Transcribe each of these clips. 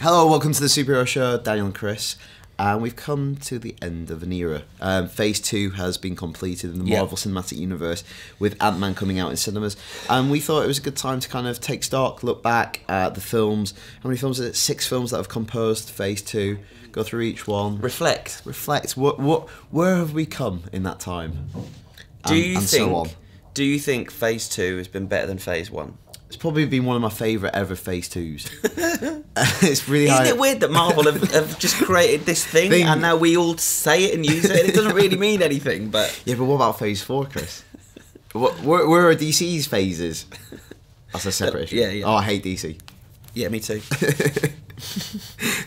Hello, welcome to the Superhero Show, Daniel and Chris. And we've come to the end of an era. Phase 2 has been completed in the Marvel Cinematic Universe, with Ant-Man coming out in cinemas. And we thought it was a good time to kind of take stock, look back at the films. How many films is it? 6 films that have composed Phase 2. Go through each one. Reflect. Where have we come in that time? Do you think Phase 2 has been better than Phase 1? It's probably been one of my favourite ever Phase 2s. It's really Isn't it weird that Marvel have just created this thing and now we all say it and use it and it doesn't really mean anything, but... Yeah, but what about Phase 4, Chris? Where are DC's phases? That's a separate issue. Yeah. Oh, I hate DC. Yeah, me too.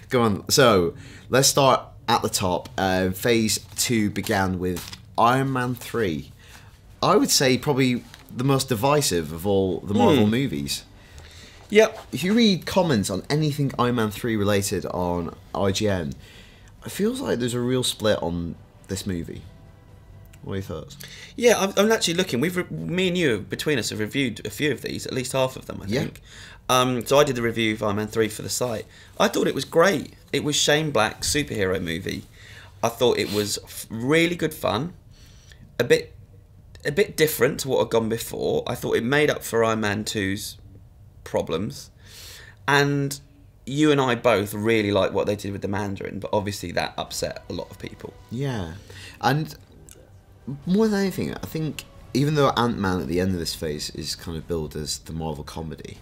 Go on. So, let's start at the top. Phase 2 began with Iron Man 3. I would say probably the most divisive of all the Marvel movies. Yep. If you read comments on anything Iron Man 3 related on IGN, it feels like there's a real split on this movie. What are your thoughts? Yeah, I'm actually looking. Me and you, between us, have reviewed a few of these, at least half of them, I think. So I did the review of Iron Man 3 for the site. I thought it was great. It was Shane Black's superhero movie. I thought it was really good fun. A bit different to what had gone before. I thought it made up for Iron Man 2's problems. And you and I both really like what they did with the Mandarin, but obviously that upset a lot of people. Yeah. And more than anything, I think even though Ant-Man at the end of this phase is kind of billed as the Marvel comedy,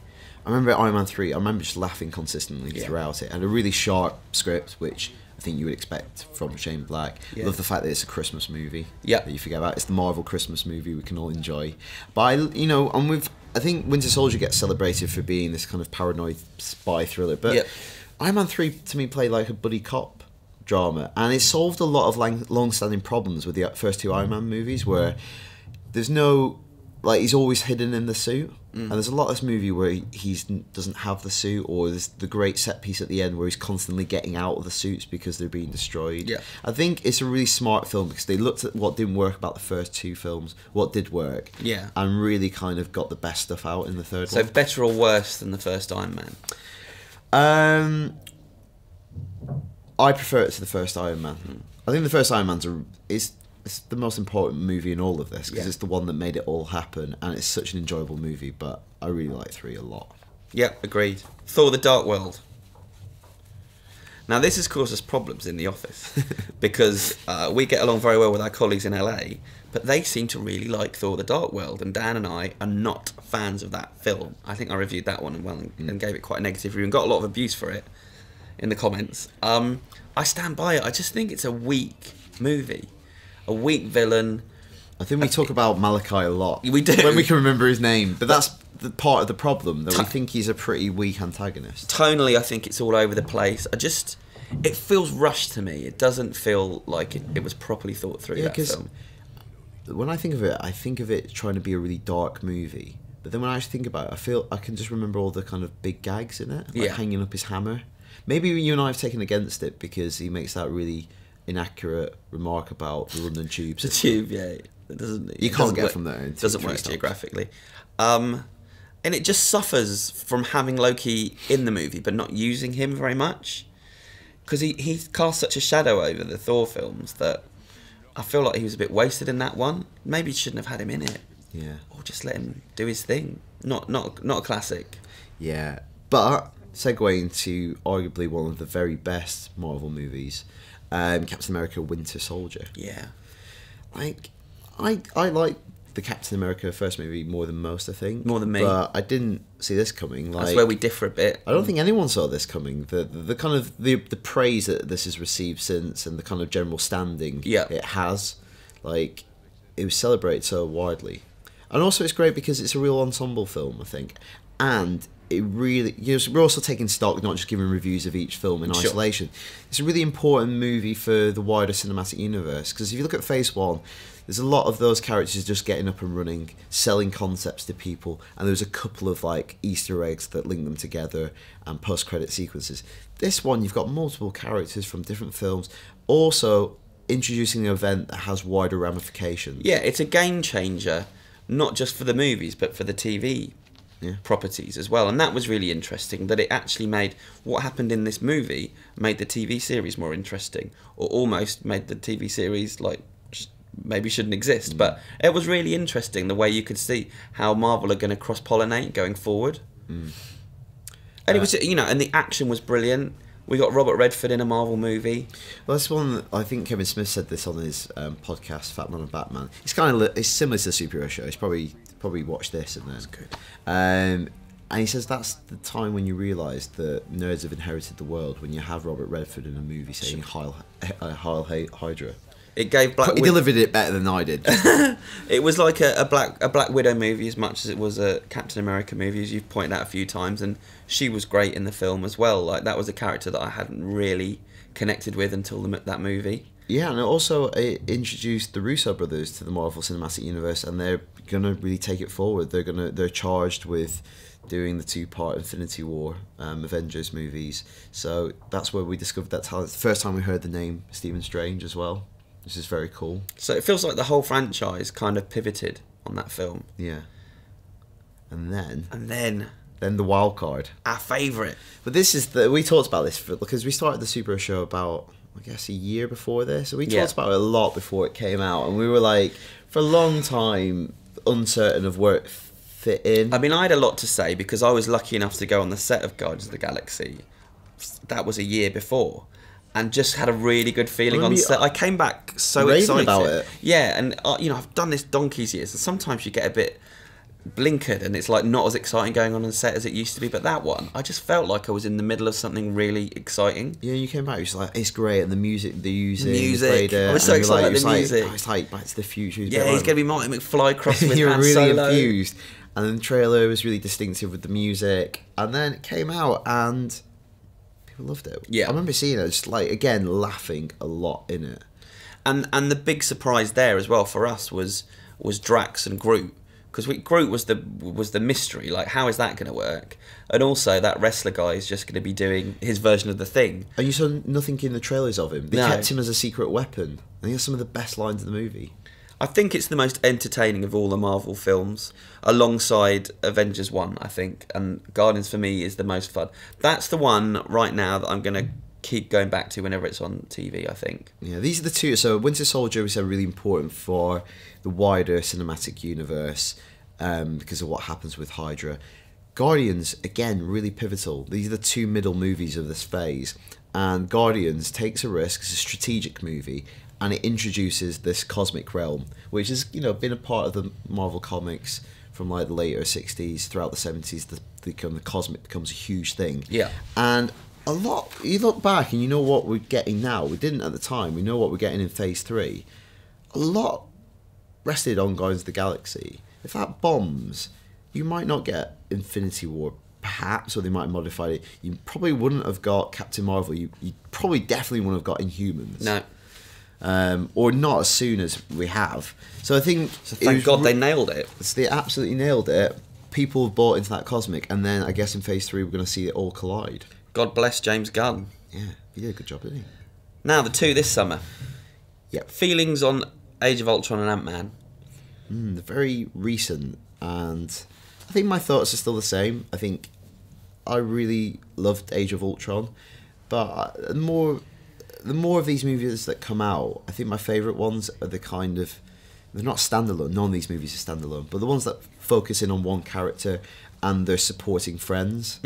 I remember Iron Man 3, I remember just laughing consistently throughout it. And a really sharp script, which I think you would expect from Shane Black. Love the fact that it's a Christmas movie. Yeah. That you forget about. It's the Marvel Christmas movie we can all enjoy. But I think Winter Soldier gets celebrated for being this kind of paranoid spy thriller. But Iron Man 3 to me played like a buddy cop drama, and it solved a lot of long-standing problems with the first 2 Iron Man movies, where there's no, like, he's always hidden in the suit. And there's a lot of this movie where he doesn't have the suit, or there's the great set piece at the end where he's constantly getting out of the suits because they're being destroyed. Yeah. I think it's a really smart film because they looked at what didn't work about the first 2 films, what did work, and really kind of got the best stuff out in the third one. So better or worse than the first Iron Man? I prefer it to the first Iron Man. I think the first Iron Man's it's the most important movie in all of this because it's the one that made it all happen, and it's such an enjoyable movie. But I really like 3 a lot. Yep, agreed. Thor: The Dark World. Now this has caused us problems in the office because we get along very well with our colleagues in LA, but they seem to really like Thor: The Dark World, and Dan and I are not fans of that film. I think I reviewed that one and gave it quite a negative review and got a lot of abuse for it in the comments. I stand by it. I just think it's a weak movie. A weak villain. I think we talk about Malachi a lot. We do. When we can remember his name. But that's the part of the problem, that we think he's a pretty weak antagonist. Tonally, I think it's all over the place. It feels rushed to me. It doesn't feel like it was properly thought through, that film. When I think of it trying to be a really dark movie. But then when I actually think about it, I can just remember all the kind of big gags in it. Like hanging up his hammer. Maybe you and I have taken against it because he makes that really inaccurate remark about the London tubes. The tube, you can't get from there. It doesn't work geographically. And it just suffers from having Loki in the movie but not using him very much. Because he cast such a shadow over the Thor films that I feel like he was a bit wasted in that one. Maybe you shouldn't have had him in it. Yeah. Or just let him do his thing. Not a classic. Yeah. But segue into arguably one of the very best Marvel movies, Captain America: Winter Soldier. Yeah. Like, I like the Captain America first movie more than most, I think. More than me. But I didn't see this coming. That's where we differ a bit. I don't think anyone saw this coming. The kind of the praise that this has received since, and the kind of general standing it has, like, it was celebrated so widely. And also it's great because it's a real ensemble film, I think. And it really, we're also taking stock, not just giving reviews of each film in isolation. It's a really important movie for the wider cinematic universe, because if you look at Phase 1, there's a lot of those characters just getting up and running, selling concepts to people, and there's a couple of like Easter eggs that link them together and post-credit sequences. This one, you've got multiple characters from different films, also introducing an event that has wider ramifications. Yeah, it's a game changer, not just for the movies, but for the TV properties as well, and that was really interesting. That it actually made what happened in this movie made the TV series more interesting, or almost made the TV series like maybe shouldn't exist. But it was really interesting the way you could see how Marvel are going to cross pollinate going forward. And it was, you know, and the action was brilliant. We got Robert Redford in a Marvel movie. Well, that's one that I think Kevin Smith said this on his podcast, Fat Man and Batman. It's kind of it's similar to the superhero show. He's probably watched this and that's good. And he says that's the time when you realise that nerds have inherited the world, when you have Robert Redford in a movie saying Heil Hydra. It gave He delivered it better than I did. It was like a Black Widow movie as much as it was a Captain America movie, as you've pointed out a few times, and she was great in the film as well. Like, that was a character that I hadn't really connected with until that movie. Yeah, and it introduced the Russo brothers to the Marvel Cinematic Universe, and they're gonna really take it forward. They're charged with doing the 2-part Infinity War Avengers movies. So that's where we discovered that talent. The first time we heard the name Stephen Strange as well. This is very cool. So it feels like the whole franchise kind of pivoted on that film. Yeah. And then the wild card. Our favourite. But this is we talked about this because we started the superhero show about, I guess, a year before this. So we talked about it a lot before it came out, and we were like, for a long time, uncertain of where it fit in. I mean, I had a lot to say because I was lucky enough to go on the set of Guardians of the Galaxy. That was a year before. And just had a really good feeling on set. I came back so excited about it. Yeah, and you know, I've done this donkey's years, and sometimes you get a bit blinkered, and it's like not as exciting going on set as it used to be. But that one, I just felt like I was in the middle of something really exciting. Yeah, you came back. It was like, it's great, and the music they're using. Music. I was so excited about the music. It's like Back to the Future. Yeah, he's gonna be Marty McFly crossing with Han Solo. You were really infused, and then the trailer was really distinctive with the music, and then it came out and loved it. Yeah, I remember seeing it, just like, again, laughing a lot in it. And the big surprise there as well for us was Drax and Groot, because Groot was the mystery. Like, how is that going to work? And also that wrestler guy is just going to be doing his version of the Thing. And you saw nothing in the trailers of him. They kept him as a secret weapon. I think that's some of the best lines in the movie. I think it's the most entertaining of all the Marvel films, alongside Avengers 1, I think, and Guardians for me is the most fun. That's the one right now that I'm going to keep going back to whenever it's on TV, I think. Yeah, these are the two. So Winter Soldier was really important for the wider cinematic universe because of what happens with Hydra. Guardians, again, really pivotal. These are the two middle movies of this phase, and Guardians takes a risk. It's a strategic movie, and it introduces this cosmic realm, which has, you know, been a part of the Marvel comics from like the later 60s, throughout the 70s. The cosmic becomes a huge thing. Yeah. And a lot, you look back and you know what we're getting now. We didn't at the time. We know what we're getting in Phase 3. A lot rested on Guardians of the Galaxy. If that bombs, you might not get Infinity War, perhaps, or they might have modified it. You probably wouldn't have got Captain Marvel. You probably definitely wouldn't have got Inhumans. No. Or not as soon as we have. So I think... thank God they nailed it. They absolutely nailed it. People have bought into that cosmic, and then I guess in Phase 3 we're going to see it all collide. God bless James Gunn. Yeah, he did a good job, didn't he? Now, the two this summer. Yep. Feelings on Age of Ultron and Ant-Man. They're very recent, and I think my thoughts are still the same. I think I really loved Age of Ultron, but the more of these movies that come out, I think my favourite ones are the kind of... They're not standalone. None of these movies are standalone, but the ones that focus in on one character and their supporting friends.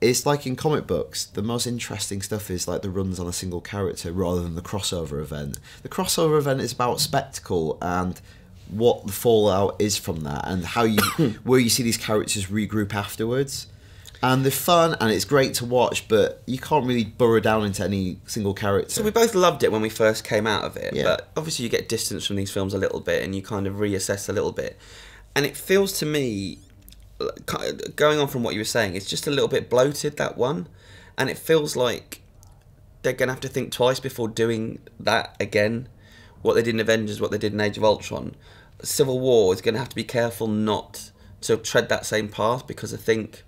It's like in comic books, the most interesting stuff is like the runs on a single character rather than the crossover event. The crossover event is about spectacle and what the fallout is from that, and how you where you see these characters regroup afterwards. And they're fun and it's great to watch, but you can't really burrow down into any single character. So we both loved it when we first came out of it, but obviously you get distance from these films a little bit and you kind of reassess a little bit. And it feels to me, going on from what you were saying, it's just a little bit bloated, that one. And it feels like they're going to have to think twice before doing that again. What they did in Avengers, what they did in Age of Ultron. Civil War is going to have to be careful not to tread that same path, because I think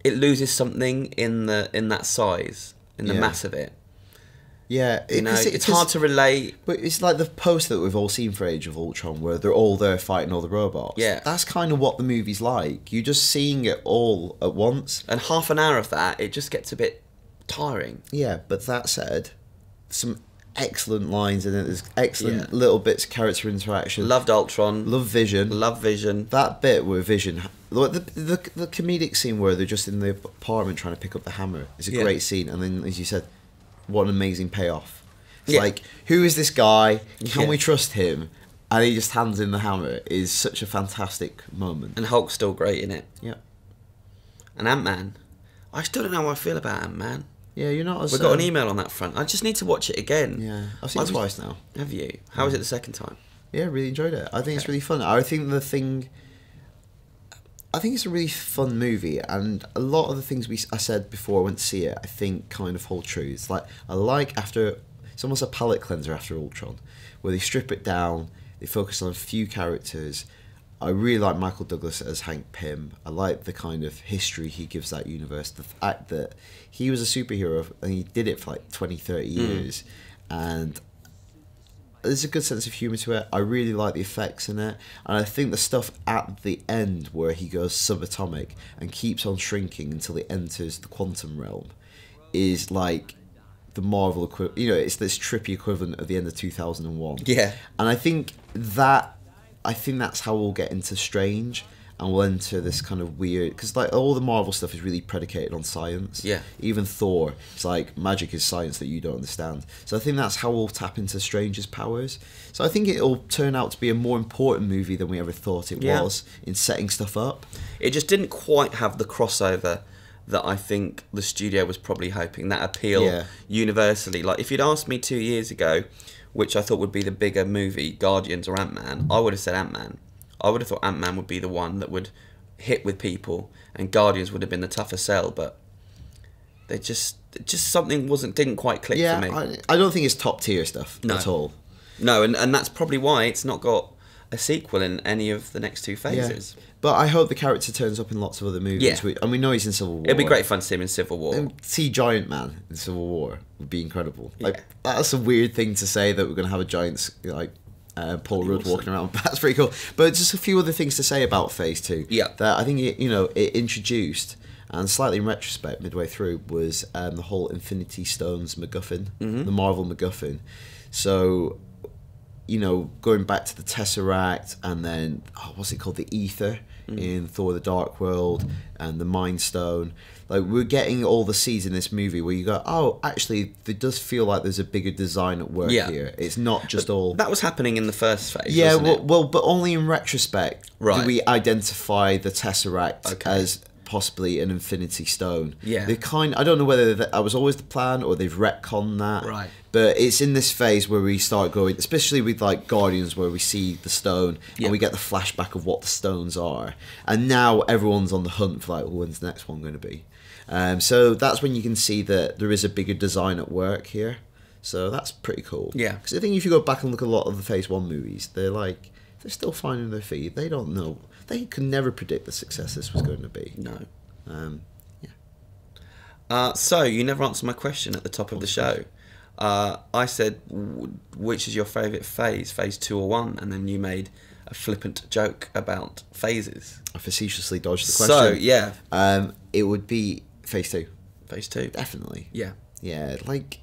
it loses something in that size, in the mass of it. Yeah, it's hard to relate. But it's like the poster that we've all seen for Age of Ultron, where they're all there fighting all the robots. Yeah. That's kind of what the movie's like. You're just seeing it all at once. And half an hour of that, it just gets a bit tiring. Yeah, but that said, some excellent lines in it. There's excellent little bits of character interaction. Loved Ultron. Love Vision. Love Vision. That bit where Vision... The comedic scene where they're just in the apartment trying to pick up the hammer is a great scene. And then, as you said... What an amazing payoff. It's like, who is this guy? Can we trust him? And he just hands in the hammer. Is such a fantastic moment. And Hulk's still great in it. Yeah. And Ant-Man. I still don't know how I feel about Ant-Man. Yeah, you're not as... We got an email on that front. I just need to watch it again. Yeah. I've seen it twice now. Have you? How was it the second time? Yeah, really enjoyed it. I think it's really fun. I think it's a really fun movie, and a lot of the things I said before I went to see it, I think kind of hold true. It's like it's almost a palate cleanser after Ultron, where they strip it down, they focus on a few characters. I really like Michael Douglas as Hank Pym. I like the kind of history he gives that universe, the fact that he was a superhero and he did it for like 20, 30 years, and there's a good sense of humour to it. I really like the effects in it. And I think the stuff at the end where he goes subatomic and keeps on shrinking until it enters the quantum realm is like the Marvel equivalent. You know, it's this trippy equivalent of the end of 2001. Yeah. And I think that's how we'll get into Strange. And we'll enter this kind of weird... Because like all the Marvel stuff is really predicated on science. Yeah. Even Thor, it's like magic is science that you don't understand. So I think that's how we'll tap into Strange's powers. So I think it'll turn out to be a more important movie than we ever thought it was in setting stuff up. It just didn't quite have the crossover that I think the studio was probably hoping. That appeal universally. Like if you'd asked me 2 years ago, which I thought would be the bigger movie, Guardians or Ant-Man, I would have said Ant-Man. I would have thought Ant-Man would be the one that would hit with people, and Guardians would have been the tougher sell. But they just something didn't quite click for me. I don't think it's top tier stuff at all. No, and that's probably why it's not got a sequel in any of the next two phases. Yeah. But I hope the character turns up in lots of other movies. Yeah. And we know he's in Civil War. It'd be great fun to see him in Civil War. And see Giant Man in Civil War would be incredible. Like that's a weird thing to say, that we're going to have a giant like Paul Rudd walking around. That's pretty cool. But just a few other things to say about Phase 2. Yeah. That I think it introduced, and slightly in retrospect, midway through, was the whole Infinity Stones MacGuffin, the Marvel MacGuffin. So, going back to the Tesseract, and then what's it called, the Ether in Thor: The Dark World, and the Mind Stone. Like, we're getting all the seeds in this movie where you go, oh, actually, it does feel like there's a bigger design at work here. It's not just all... That was happening in the first phase, yeah, wasn't it? well, but only in retrospect do we identify the Tesseract as possibly an Infinity Stone. Yeah. I don't know whether that was always the plan or they've retconned that. Right. But it's in this phase where we start going, especially with like Guardians, where we see the stone and we get the flashback of what the stones are. And now everyone's on the hunt for like, when's the next one going to be? So that's when you can see that there is a bigger design at work here. So that's pretty cool. Yeah. Because I think if you go back and look at a lot of the Phase 1 movies, they're still finding their feet. They don't know. They could never predict the success this was going to be. No. Yeah. So, you never answered my question at the top of the show. I said, which is your favourite phase, Phase 2 or 1? And then you made a flippant joke about phases. I facetiously dodged the question. So, yeah. It would be Phase 2. Phase 2. Definitely. Yeah. Yeah, like,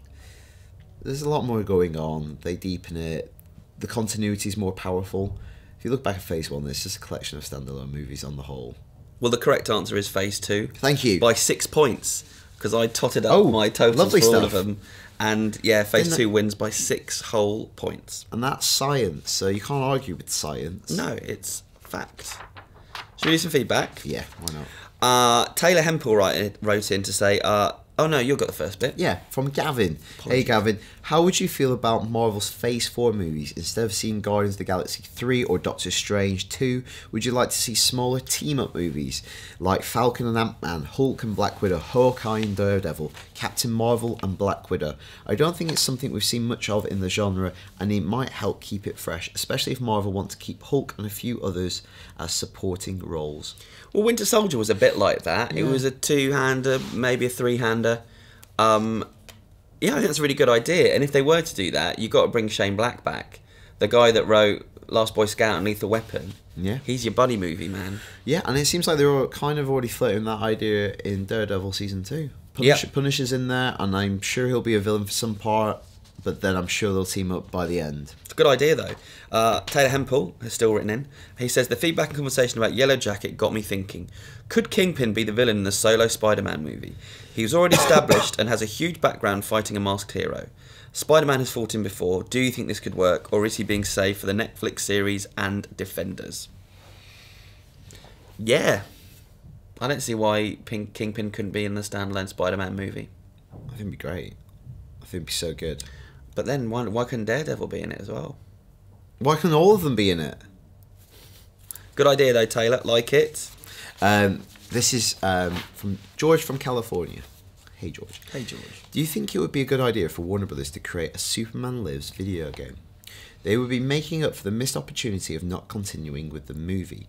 there's a lot more going on. They deepen it. The continuity is more powerful. If you look back at Phase 1, it's just a collection of standalone movies on the whole. Well, the correct answer is Phase 2. Thank you. By 6 points, because I totted up my totals for all of them. And, yeah, Phase 2 wins by 6 whole points. And that's science, so you can't argue with science. No, it's fact. Should we do some feedback? Yeah, why not? Taylor Hempel wrote in to say, oh no, you got the first bit. Yeah, from Gavin. Hey Gavin, how would you feel about Marvel's Phase 4 movies? Instead of seeing Guardians of the Galaxy 3 or Doctor Strange 2, would you like to see smaller team-up movies like Falcon and Ant-Man, Hulk and Black Widow, Hawkeye and Daredevil, Captain Marvel and Black Widow? I don't think it's something we've seen much of in the genre, and it might help keep it fresh, especially if Marvel want to keep Hulk and a few others as supporting roles. Well, Winter Soldier was a bit like that. Yeah. It was a 2-hander, maybe a 3-hander. Yeah, I think that's a really good idea. And if they were to do that, you've got to bring Shane Black back. The guy that wrote Last Boy Scout and Lethal Weapon. Yeah. He's your buddy movie, man. Yeah, and it seems like they're kind of already floating that idea in Daredevil Season 2. Punisher's in there, and I'm sure he'll be a villain for some part, but then I'm sure they'll team up by the end. It's a good idea, though. Taylor Hempel has still written in. He says, the feedback and conversation about Yellow Jacket got me thinking, could Kingpin be the villain in the solo Spider-Man movie? He was already established and has a huge background fighting a masked hero. Spider-Man has fought him before. Do you think this could work, or is he being saved for the Netflix series and Defenders? Yeah. I don't see why Kingpin couldn't be in the standalone Spider-Man movie. I think it'd be great. I think it'd be so good. But then why couldn't Daredevil be in it as well? Why couldn't all of them be in it? Good idea, though, Taylor. Like it. This is from George from California. Hey, George. Hey, George. Do you think it would be a good idea for Warner Brothers to create a Superman Lives video game? They would be making up for the missed opportunity of not continuing with the movie.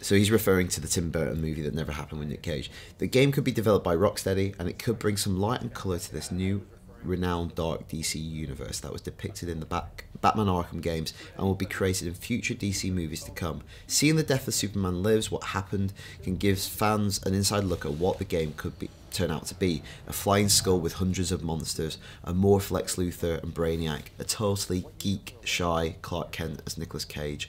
So he's referring to the Tim Burton movie that never happened with Nick Cage. The game could be developed by Rocksteady, and it could bring some light and colour to this new, renowned dark DC universe that was depicted in the Batman Arkham games and will be created in future DC movies to come. Seeing the death of Superman Lives, what happened, can give fans an inside look at what the game could turn out to be. A flying skull with hundreds of monsters, a morph Lex Luthor and Brainiac, a totally geek-shy Clark Kent as Nicolas Cage,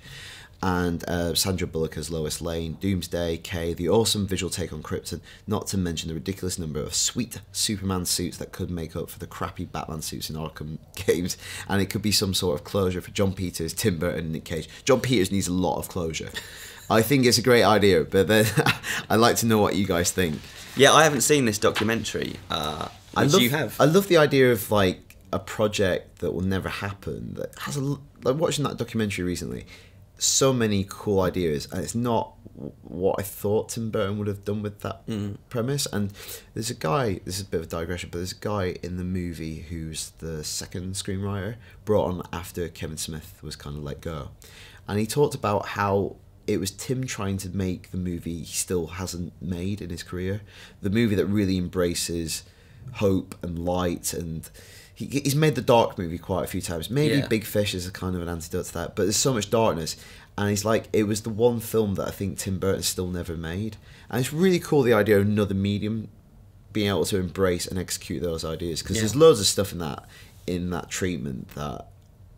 and Sandra Bullock as Lois Lane, Doomsday, Kay, the awesome visual take on Krypton, not to mention the ridiculous number of sweet Superman suits that could make up for the crappy Batman suits in Arkham games, and it could be some sort of closure for John Peters, Tim Burton, and Nick Cage. John Peters needs a lot of closure. I think it's a great idea, but then I'd like to know what you guys think. Yeah, I haven't seen this documentary, you have. I love the idea of like a project that will never happen, that has like watching that documentary recently, so many cool ideas, and it's not what I thought Tim Burton would have done with that premise. And there's a guy, this is a bit of a digression, but there's a guy in the movie who's the second screenwriter, brought on after Kevin Smith was kind of let go, and he talked about how it was Tim trying to make the movie he still hasn't made in his career, the movie that really embraces hope and light, and he's made the dark movie quite a few times. Maybe Big Fish is a kind of an antidote to that, but there's so much darkness, and he's like, it was the one film that I think Tim Burton still never made, and it's really cool, the idea of another medium being able to embrace and execute those ideas, because there's loads of stuff in that treatment that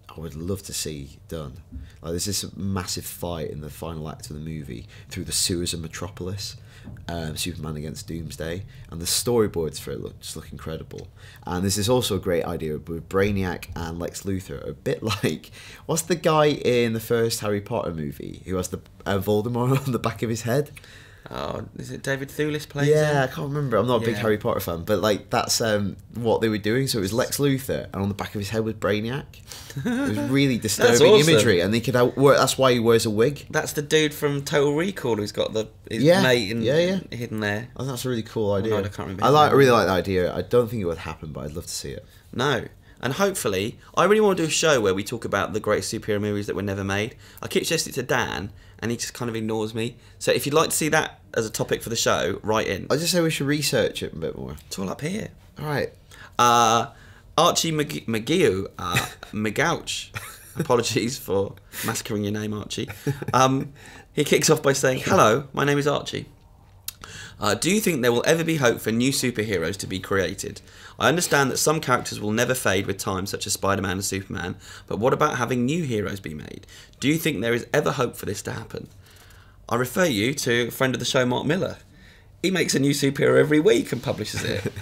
I would love to see done. Like there's this massive fight in the final act of the movie through the sewers of Metropolis, Superman against Doomsday, and the storyboards for it just look incredible. And this is also a great idea with Brainiac and Lex Luthor, a bit like, what's the guy in the first Harry Potter movie who has the Voldemort on the back of his head? Oh, is it David Thewlis plays Yeah, him? I can't remember. I'm not a big Harry Potter fan, but like that's what they were doing. So it was Lex Luthor, and on the back of his head was Brainiac. It was really disturbing awesome. imagery, and they could that's why he wears a wig. That's the dude from Total Recall who's got his mate hidden there. I think that's a really cool idea. Oh, no, I can't remember. I really like the idea. I don't think it would happen, but I'd love to see it. No. And hopefully, I really want to do a show where we talk about the great superhero movies that were never made. I keep suggesting it to Dan, and he just kind of ignores me. So if you'd like to see that as a topic for the show, write in. I just say we should research it a bit more. It's all up here. All right. Archie McGeough, McGouch. Apologies for massacring your name, Archie. He kicks off by saying, "Hello, my name is Archie. Do you think there will ever be hope for new superheroes to be created? I understand that some characters will never fade with time, such as Spider-Man and Superman, but what about having new heroes be made? Do you think there is ever hope for this to happen?" I refer you to a friend of the show, Mark Miller. He makes a new superhero every week and publishes it.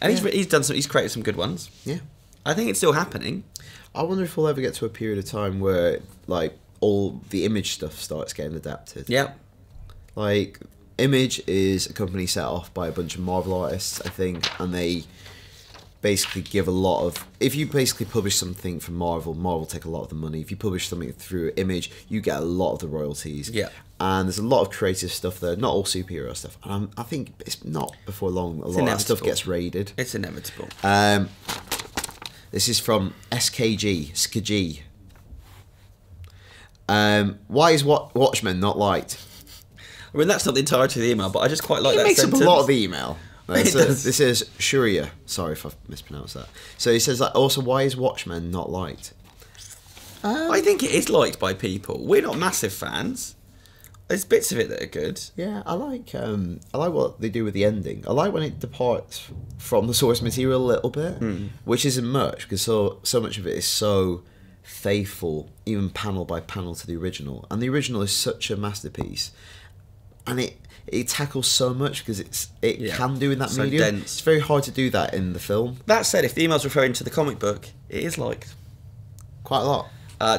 And he's created some good ones. Yeah. I think it's still happening. I wonder if we'll ever get to a period of time where like all the Image stuff starts getting adapted. Yep. Like Image is a company set off by a bunch of Marvel artists, I think, and they basically give a lot of... If you basically publish something from Marvel take a lot of the money. If you publish something through Image, you get a lot of the royalties. Yeah. And there's a lot of creative stuff there, not all superhero stuff. And I think it's not before long, a lot of that stuff gets raided. It's inevitable. This is from SKG. Why is Watchmen not liked? I mean, that's not the entirety of the email, but I just quite like that sentence. It makes up a lot of the email. This is Shuria. Sorry if I've mispronounced that. So he says, like, also, why is Watchmen not liked? I think it is liked by people. We're not massive fans. There's bits of it that are good. Yeah, I like what they do with the ending. I like when it departs from the source material a little bit, which isn't much, because so much of it is so faithful, even panel by panel, to the original. And the original is such a masterpiece, and it tackles so much because it can do in that medium. Dense. It's very hard to do that in the film. That said, if the email's referring to the comic book, it is liked quite a lot.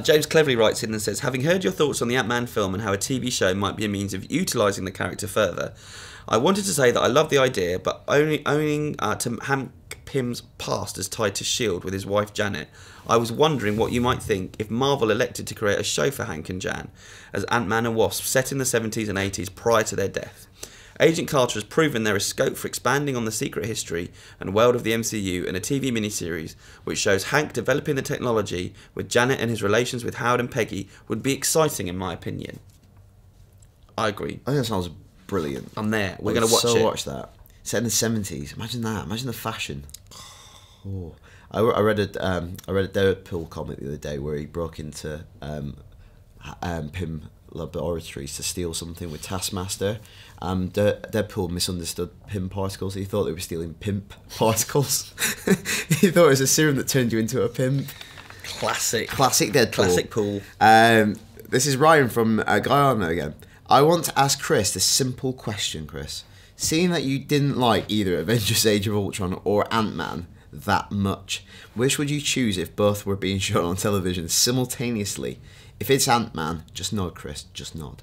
James cleverly writes in and says, having heard your thoughts on the Ant-Man film and how a TV show might be a means of utilising the character further, I wanted to say that I love the idea, but owning to Hank Pym's past as tied to S.H.I.E.L.D. with his wife Janet, I was wondering what you might think if Marvel elected to create a show for Hank and Jan as Ant-Man and Wasp set in the 70s and 80s prior to their death. Agent Carter has proven there is scope for expanding on the secret history and world of the MCU in a TV miniseries which shows Hank developing the technology with Janet, and his relations with Howard and Peggy would be exciting in my opinion. I agree. I think that sounds brilliant. I'm there. We're going to watch it. Watch that. Set in the 70s. Imagine that. Imagine the fashion. Oh. I read a Deadpool comic the other day where he broke into Pym laboratories to steal something with Taskmaster. Deadpool misunderstood Pym particles. He thought they were stealing pimp particles. He thought it was a serum that turned you into a pimp. Classic Deadpool. Classic Pool. This is Ryan from Guyana again. I want to ask Chris this simple question, Chris. Seeing that you didn't like either Avengers Age of Ultron or Ant-Man that much, which would you choose if both were being shown on television simultaneously? If it's Ant-Man, just nod, Chris, just nod.